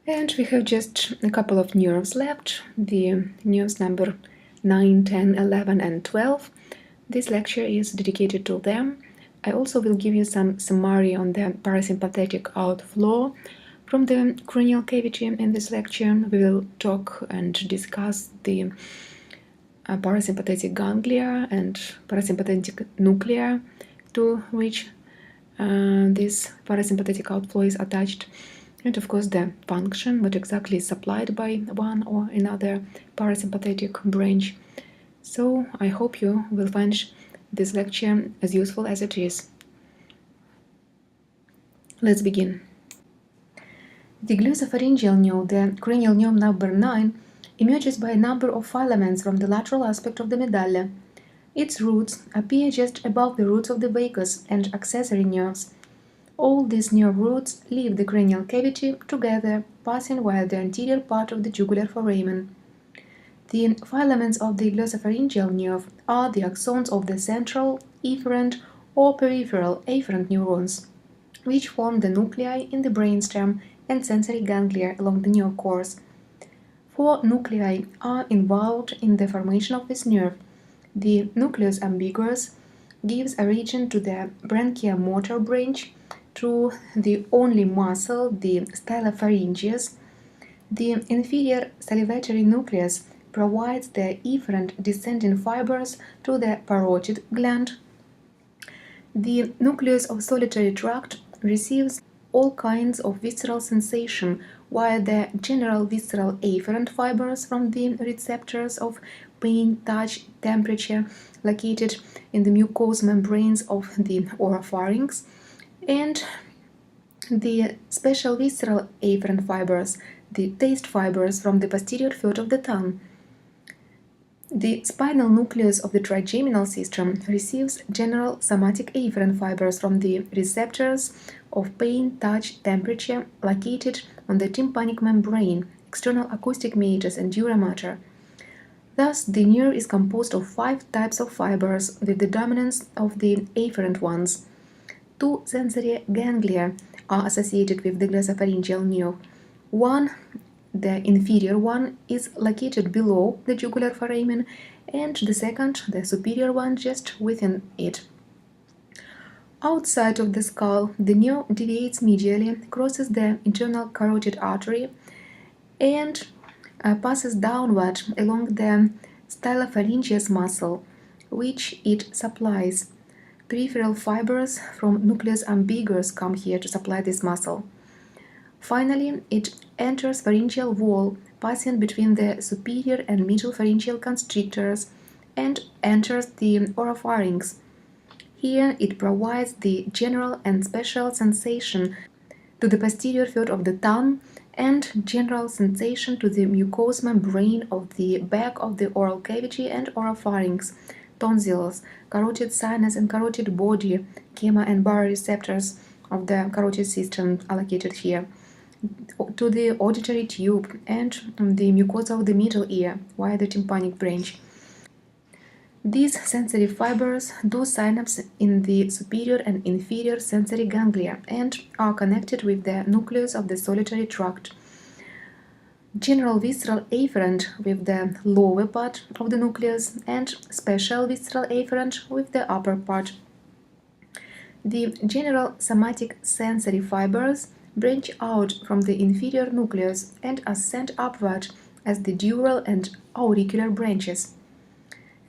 And we have just a couple of nerves left, the nerves number 9, 10, 11, and 12. This lecture is dedicated to them. I also will give you some summary on the parasympathetic outflow from the cranial cavity in this lecture. We will talk and discuss the parasympathetic ganglia and parasympathetic nuclei to which this parasympathetic outflow is attached, and of course the function, what exactly is supplied by one or another parasympathetic branch. So I hope you will find this lecture as useful as it is. Let's begin. The glossopharyngeal nerve, the cranial nerve number 9, emerges by a number of filaments from the lateral aspect of the medulla. Its roots appear just above the roots of the vagus and accessory nerves. All these nerve roots leave the cranial cavity together, passing via the anterior part of the jugular foramen. The filaments of the glossopharyngeal nerve are the axons of the central, efferent, or peripheral afferent neurons, which form the nuclei in the brainstem and sensory ganglia along the nerve course. 4 nuclei are involved in the formation of this nerve. The nucleus ambiguus gives origin to the branchiomotor branch through the only muscle, the stylopharyngeus. The inferior salivatory nucleus provides the efferent descending fibers to the parotid gland. The nucleus of solitary tract receives all kinds of visceral sensation via the general visceral afferent fibers from the receptors of pain, touch, temperature located in the mucous membranes of the oropharynx, and the special visceral afferent fibers, the taste fibers from the posterior third of the tongue. The spinal nucleus of the trigeminal system receives general somatic afferent fibers from the receptors of pain, touch, temperature located on the tympanic membrane, external acoustic meatus, and dura mater. Thus, the nerve is composed of 5 types of fibers with the dominance of the afferent ones. 2 sensory ganglia are associated with the glossopharyngeal nerve. One, the inferior one, is located below the jugular foramen, and the second, the superior one, just within it. Outside of the skull, the nerve deviates medially, crosses the internal carotid artery, and passes downward along the stylopharyngeus muscle, which it supplies. Peripheral fibers from nucleus ambiguus come here to supply this muscle. Finally, it enters pharyngeal wall, passing between the superior and middle pharyngeal constrictors, and enters the oropharynx. Here it provides the general and special sensation to the posterior third of the tongue and general sensation to the mucous membrane of the back of the oral cavity and oropharynx, tonsils, carotid sinus and carotid body, gamma and baroreceptors of the carotid system are located here, to the auditory tube and the mucosa of the middle ear via the tympanic branch. These sensory fibers do synapse in the superior and inferior sensory ganglia and are connected with the nucleus of the solitary tract. General visceral afferent with the lower part of the nucleus and special visceral afferent with the upper part. The general somatic sensory fibers branch out from the inferior nucleus and are sent upward as the dural and auricular branches.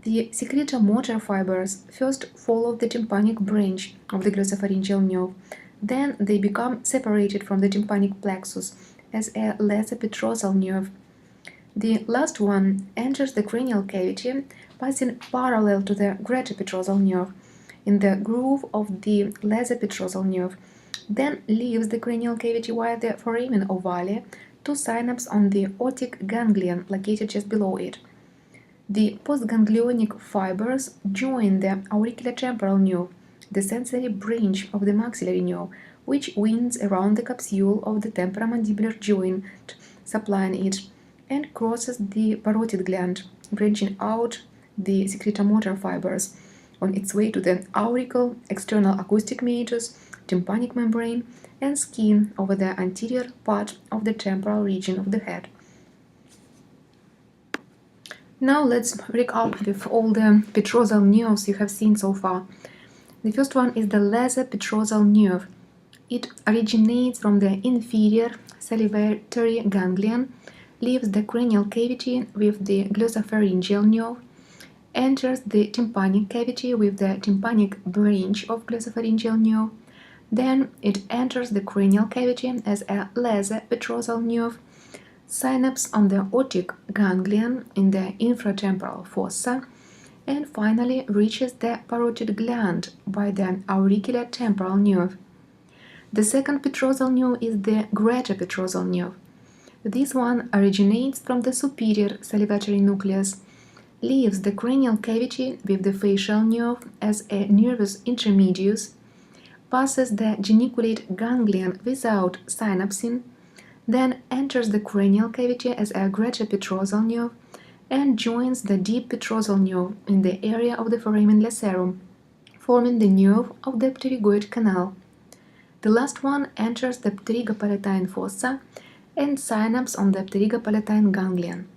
The secretomotor fibers first follow the tympanic branch of the glossopharyngeal nerve, then they become separated from the tympanic plexus as a lesser petrosal nerve. The last one enters the cranial cavity, passing parallel to the greater petrosal nerve in the groove of the lesser petrosal nerve, then leaves the cranial cavity via the foramen ovale to synapse on the otic ganglion located just below it. The postganglionic fibers join the auriculotemporal nerve, the sensory branch of the maxillary nerve, which winds around the capsule of the temporomandibular joint supplying it, and crosses the parotid gland, branching out the secretomotor fibers on its way to the auricle external acoustic meatus, tympanic membrane, and skin over the anterior part of the temporal region of the head. Now let's recap with all the petrosal nerves you have seen so far. The first one is the lesser petrosal nerve. It originates from the inferior salivary ganglion, leaves the cranial cavity with the glossopharyngeal nerve, enters the tympanic cavity with the tympanic branch of glossopharyngeal nerve, then it enters the cranial cavity as a lesser petrosal nerve, synapse on the otic ganglion in the infratemporal fossa, and finally reaches the parotid gland by the auricular temporal nerve. The second petrosal nerve is the greater petrosal nerve. This one originates from the superior salivatory nucleus, leaves the cranial cavity with the facial nerve as a nervus intermedius, passes the geniculate ganglion without synapsing, then enters the cranial cavity as a greater petrosal nerve, and joins the deep petrosal nerve in the area of the foramen lacerum, forming the nerve of the pterygoid canal. The last one enters the pterygopalatine fossa and synapse on the pterygopalatine ganglion.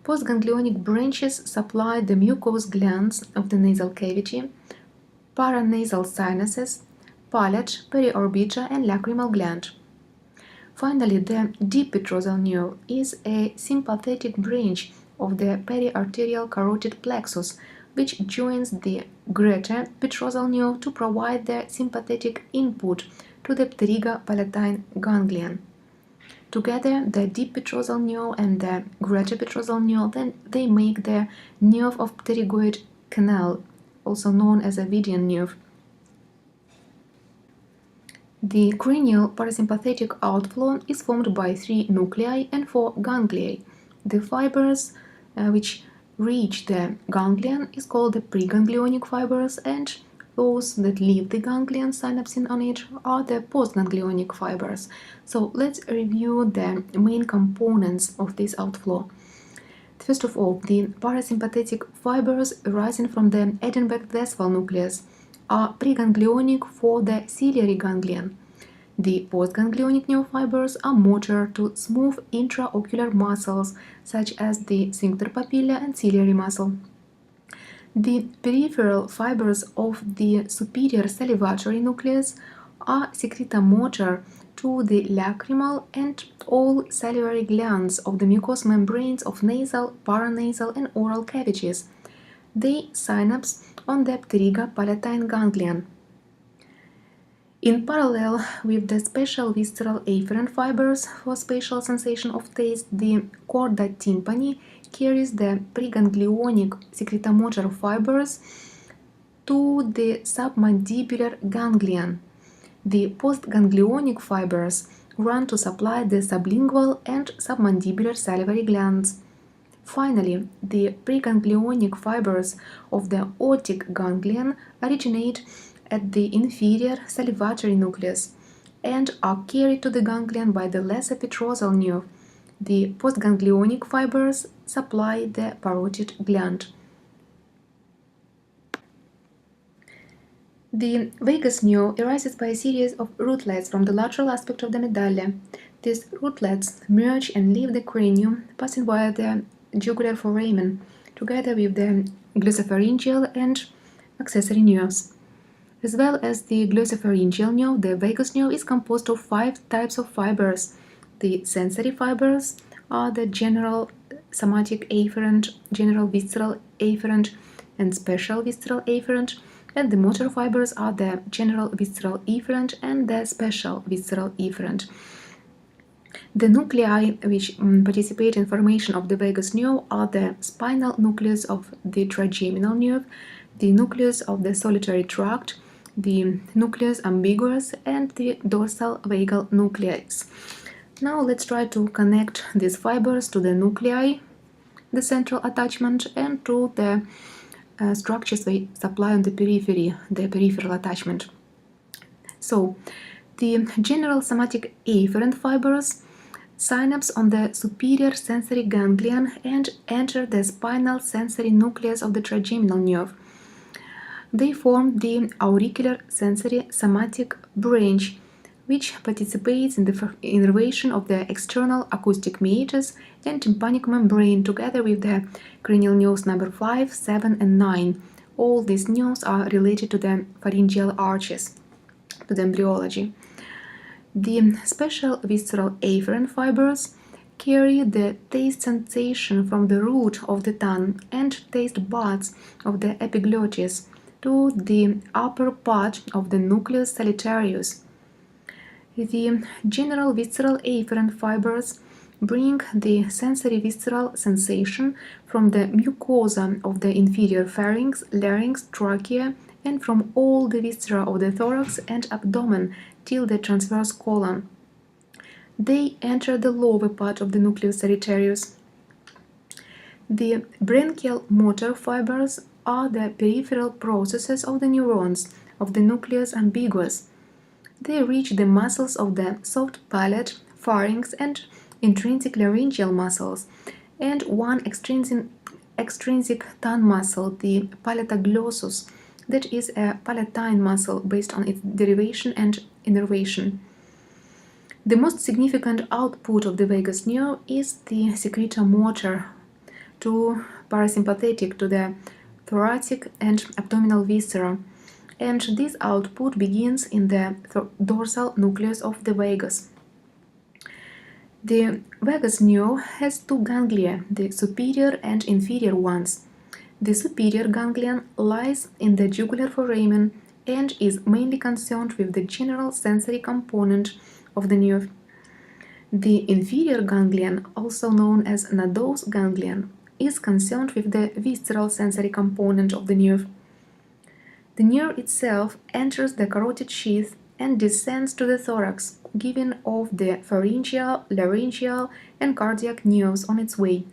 Postganglionic branches supply the mucous glands of the nasal cavity, paranasal sinuses, palate, periorbital, and lacrimal gland. Finally, the deep petrosal nerve is a sympathetic branch of the periarterial carotid plexus, which joins the greater petrosal nerve to provide the sympathetic input to the pterygopalatine ganglion. Together, the deep petrosal nerve and the greater petrosal nerve, then they make the nerve of pterygoid canal, also known as a Vidian nerve. The cranial parasympathetic outflow is formed by 3 nuclei and 4 gangliae. The fibers which reach the ganglion is called the preganglionic fibers, and those that leave the ganglion synapsing on it are the postganglionic fibers. So let's review the main components of this outflow. First of all, the parasympathetic fibers arising from the Edinburgh-Westphal nucleus are preganglionic for the ciliary ganglion. The postganglionic nerve fibers are motor to smooth intraocular muscles such as the sphincter papilla and ciliary muscle. The peripheral fibers of the superior salivatory nucleus are secretomotor to the lacrimal and all salivary glands of the mucous membranes of nasal, paranasal, and oral cavities. They synapse on the pterygopalatine ganglion. In parallel with the special visceral afferent fibers for spatial sensation of taste, the chorda tympani carries the preganglionic secretomotor fibers to the submandibular ganglion. The postganglionic fibers run to supply the sublingual and submandibular salivary glands. Finally, the preganglionic fibers of the otic ganglion originate at the inferior salivatory nucleus and are carried to the ganglion by the lesser petrosal nerve. The postganglionic fibers supply the parotid gland. The vagus nerve arises by a series of rootlets from the lateral aspect of the medulla. These rootlets merge and leave the cranium, passing via the jugular foramen, together with the glossopharyngeal and accessory nerves. As well as the glossopharyngeal nerve, the vagus nerve is composed of 5 types of fibers. The sensory fibers are the general somatic afferent, general visceral afferent, and special visceral afferent, and the motor fibers are the general visceral efferent and the special visceral efferent. The nuclei which participate in formation of the vagus nerve are the spinal nucleus of the trigeminal nerve, the nucleus of the solitary tract, the nucleus ambiguous, and the dorsal vagal nucleus. Now let's try to connect these fibers to the nuclei, the central attachment, and to the structures they supply on the periphery, the peripheral attachment. So, the general somatic afferent fibers synapse on the superior sensory ganglion and enter the spinal sensory nucleus of the trigeminal nerve. They form the auricular sensory somatic branch, which participates in the innervation of the external acoustic meatus and tympanic membrane together with the cranial nerves number 5, 7, and 9. All these nerves are related to the pharyngeal arches, to the embryology. The special visceral afferent fibers carry the taste sensation from the root of the tongue and taste buds of the epiglottis to the upper part of the nucleus solitarius. The general visceral afferent fibers bring the sensory visceral sensation from the mucosa of the inferior pharynx, larynx, trachea, and from all the viscera of the thorax and abdomen till the transverse colon. They enter the lower part of the nucleus solitarius. The branchial motor fibers are the peripheral processes of the neurons of the nucleus ambiguus. They reach the muscles of the soft palate, pharynx, and intrinsic laryngeal muscles, and one extrinsic tongue muscle, the palatoglossus, that is a palatine muscle based on its derivation and innervation. The most significant output of the vagus nerve is the secretor motor, to parasympathetic to the thoracic and abdominal viscera, and this output begins in the dorsal nucleus of the vagus. The vagus nerve has two ganglia, the superior and inferior ones. The superior ganglion lies in the jugular foramen and is mainly concerned with the general sensory component of the nerve. The inferior ganglion, also known as nodose ganglion, is concerned with the visceral sensory component of the nerve. The nerve itself enters the carotid sheath and descends to the thorax, giving off the pharyngeal, laryngeal, and cardiac nerves on its way.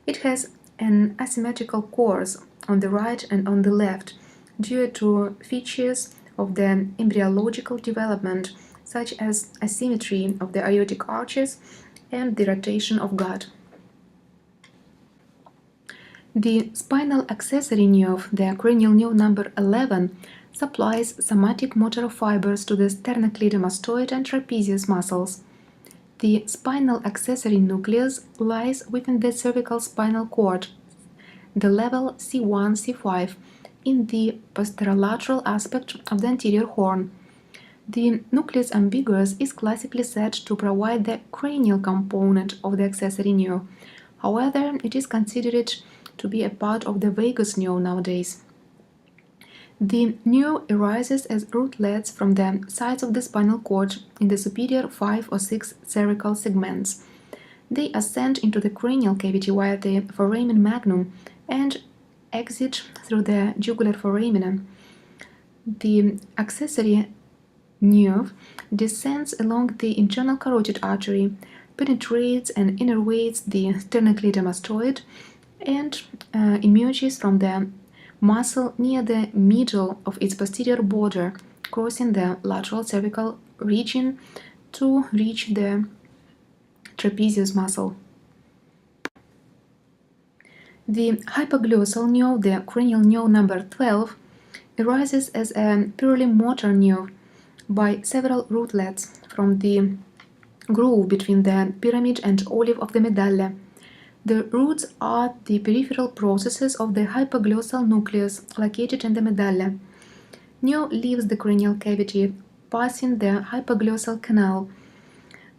It has an asymmetrical course on the right and on the left due to features of the embryological development, such as asymmetry of the aortic arches and the rotation of gut. The spinal accessory nerve, the cranial nerve number 11, supplies somatic motor fibers to the sternocleidomastoid and trapezius muscles. The spinal accessory nucleus lies within the cervical spinal cord, the level C1, C5, in the posterolateral aspect of the anterior horn. The nucleus ambiguus is classically said to provide the cranial component of the accessory nerve. However, it is considered to be a part of the vagus nerve nowadays. The nerve arises as rootlets from the sides of the spinal cord in the superior 5 or 6 cervical segments. They ascend into the cranial cavity via the foramen magnum and exit through the jugular foramen. The accessory nerve descends along the internal carotid artery, penetrates and innervates the sternocleidomastoid, and emerges from the muscle near the middle of its posterior border, crossing the lateral cervical region to reach the trapezius muscle. The hypoglossal nerve, the cranial nerve number 12, arises as a purely motor nerve by several rootlets from the groove between the pyramid and olive of the medulla. The roots are the peripheral processes of the hypoglossal nucleus located in the medulla. Nerve leaves the cranial cavity, passing the hypoglossal canal.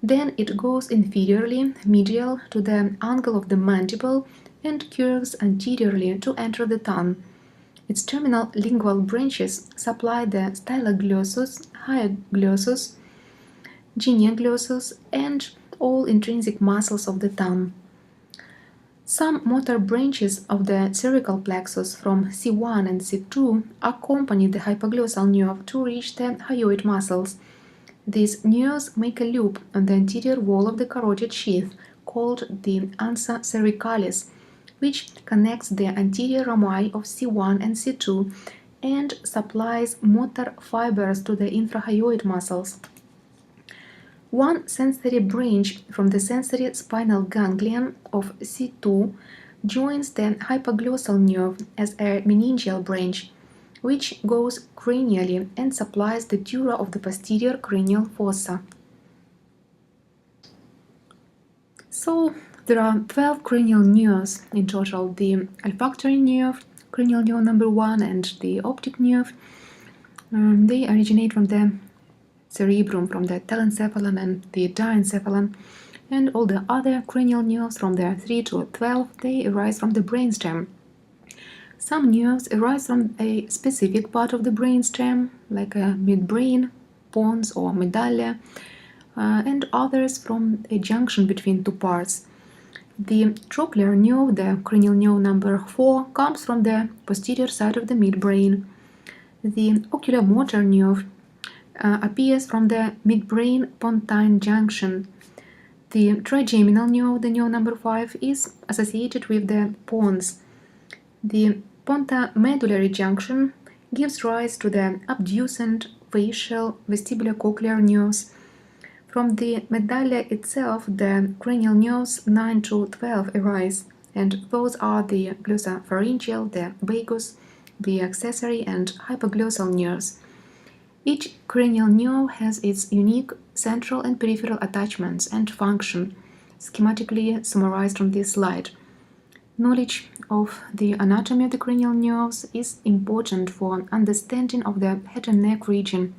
Then it goes inferiorly, medial, to the angle of the mandible and curves anteriorly to enter the tongue. Its terminal lingual branches supply the styloglossus, hyoglossus, genioglossus, and all intrinsic muscles of the tongue. Some motor branches of the cervical plexus from C1 and C2 accompany the hypoglossal nerve to reach the hyoid muscles. These nerves make a loop on the anterior wall of the carotid sheath called the ansa cervicalis, which connects the anterior rami of C1 and C2 and supplies motor fibers to the infrahyoid muscles. One sensory branch from the sensory spinal ganglion of C2 joins the hypoglossal nerve as a meningeal branch. which goes cranially and supplies the dura of the posterior cranial fossa. So there are 12 cranial nerves in total: the olfactory nerve, cranial nerve number 1, and the optic nerve. They originate from the cerebrum, from the telencephalon and the diencephalon, and all the other cranial nerves from the 3 to 12, they arise from the brainstem. Some nerves arise from a specific part of the brainstem, like a midbrain, pons or medulla, and others from a junction between two parts. The trochlear nerve, the cranial nerve number 4, comes from the posterior side of the midbrain. The oculomotor nerve appears from the midbrain-pontine junction. The trigeminal nerve, the nerve number 5, is associated with the pons. The pontomedullary junction gives rise to the abducent, facial, vestibulocochlear nerves. From the medulla itself, the cranial nerves 9 to 12 arise, and those are the glossopharyngeal, the vagus, the accessory, and hypoglossal nerves. Each cranial nerve has its unique central and peripheral attachments and function, schematically summarized on this slide. Knowledge of the anatomy of the cranial nerves is important for understanding of the head and neck region,